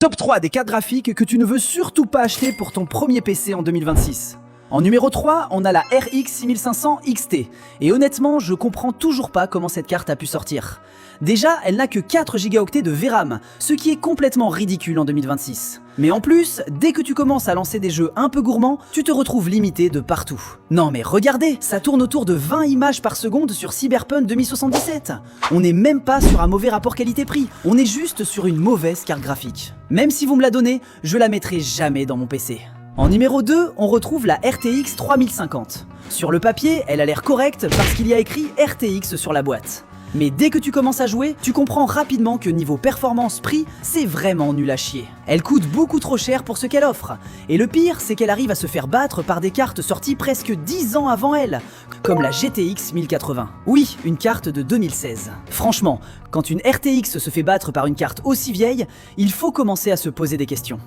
Top 3 des cartes graphiques que tu ne veux surtout pas acheter pour ton premier PC en 2026. En numéro 3, on a la RX 6500 XT. Et honnêtement, je comprends toujours pas comment cette carte a pu sortir. Déjà, elle n'a que 4 Go de VRAM, ce qui est complètement ridicule en 2026. Mais en plus, dès que tu commences à lancer des jeux un peu gourmands, tu te retrouves limité de partout. Non mais regardez, ça tourne autour de 20 images par seconde sur Cyberpunk 2077. On n'est même pas sur un mauvais rapport qualité-prix, on est juste sur une mauvaise carte graphique. Même si vous me la donnez, je la mettrai jamais dans mon PC. En numéro 2, on retrouve la RTX 3050. Sur le papier, elle a l'air correcte parce qu'il y a écrit RTX sur la boîte. Mais dès que tu commences à jouer, tu comprends rapidement que niveau performance-prix, c'est vraiment nul à chier. Elle coûte beaucoup trop cher pour ce qu'elle offre. Et le pire, c'est qu'elle arrive à se faire battre par des cartes sorties presque 10 ans avant elle, comme la GTX 1080. Oui, une carte de 2016. Franchement, quand une RTX se fait battre par une carte aussi vieille, il faut commencer à se poser des questions.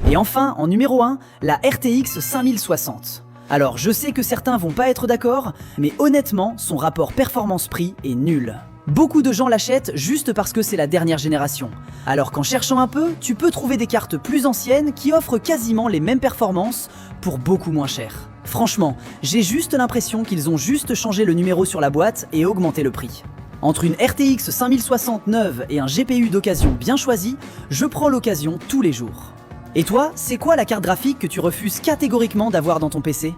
Et enfin, en numéro 1, la RTX 5060. Alors je sais que certains vont pas être d'accord, mais honnêtement, son rapport performance-prix est nul. Beaucoup de gens l'achètent juste parce que c'est la dernière génération. Alors qu'en cherchant un peu, tu peux trouver des cartes plus anciennes qui offrent quasiment les mêmes performances pour beaucoup moins cher. Franchement, j'ai juste l'impression qu'ils ont juste changé le numéro sur la boîte et augmenté le prix. Entre une RTX 5060 neuve et un GPU d'occasion bien choisi, je prends l'occasion tous les jours. Et toi, c'est quoi la carte graphique que tu refuses catégoriquement d'avoir dans ton PC ?